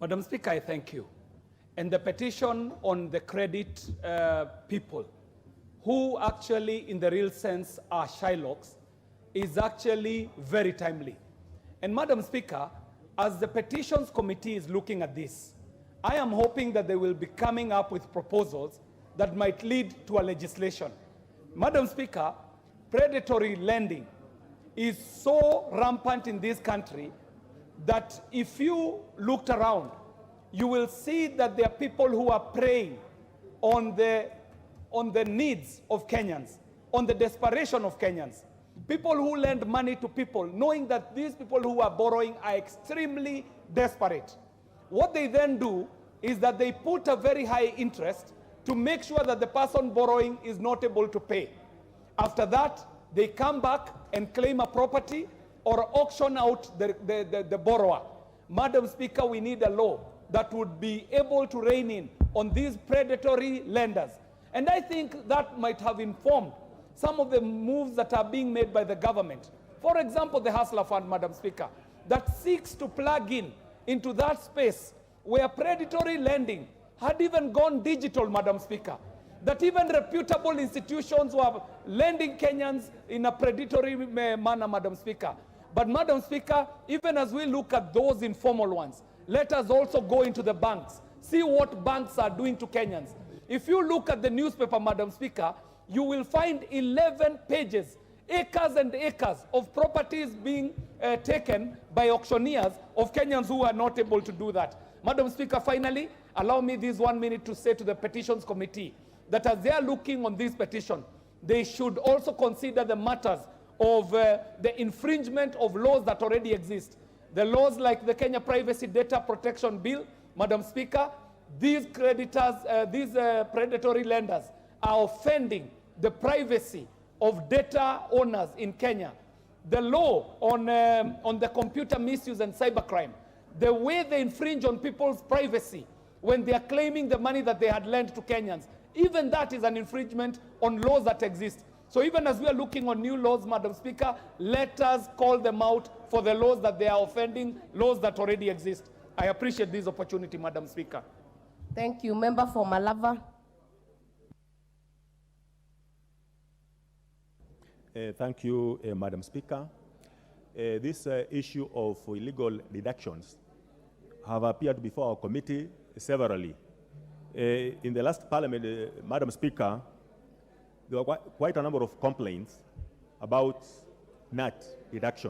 Madam Speaker, I thank you. And the petition on the credit people, who actually in the real sense are Shylocks, is actually very timely. And Madam Speaker, as the petitions committee is looking at this, I am hoping that they will be coming up with proposals that might lead to a legislation. Madam Speaker, predatory lending is so rampant in this country that if you looked around, you will see that there are people who are preying on the needs of Kenyans, on the desperation of Kenyans. People who lend money to people, knowing that these people who are borrowing are extremely desperate. What they then do is that they put a very high interest to make sure that the person borrowing is not able to pay. After that, they come back and claim a property or auction out the borrower. Madam Speaker, we need a law that would be able to rein in on these predatory lenders. And I think that might have informed some of the moves that are being made by the government. For example, the Hustler Fund, Madam Speaker, that seeks to plug in into that space where predatory lending had even gone digital, Madam Speaker. That even reputable institutions were lending Kenyans in a predatory manner, Madam Speaker. But Madam Speaker, even as we look at those informal ones, let us also go into the banks, see what banks are doing to Kenyans. If you look at the newspaper, Madam Speaker, you will find 11 pages, acres and acres of properties being taken by auctioneers of Kenyans who are not able to do that. Madam Speaker, finally, allow me this 1 minute to say to the Petitions Committee that as they are looking on this petition, they should also consider the matters of the infringement of laws that already exist. The laws like the Kenya Privacy Data Protection Bill, Madam Speaker, these creditors, these predatory lenders are offending the privacy of data owners in Kenya. The law on the computer misuse and cybercrime, the way they infringe on people's privacy when they are claiming the money that they had lent to Kenyans, even that is an infringement on laws that exist. So even as we are looking on new laws, Madam Speaker, let us call them out for the laws that they are offending, laws that already exist. I appreciate this opportunity, Madam Speaker. Thank you. Member for Malava. Thank you, Madam Speaker. This issue of illegal deductions have appeared before our committee severally. In the last parliament, Madam Speaker, there were quite a number of complaints about NAT deduction.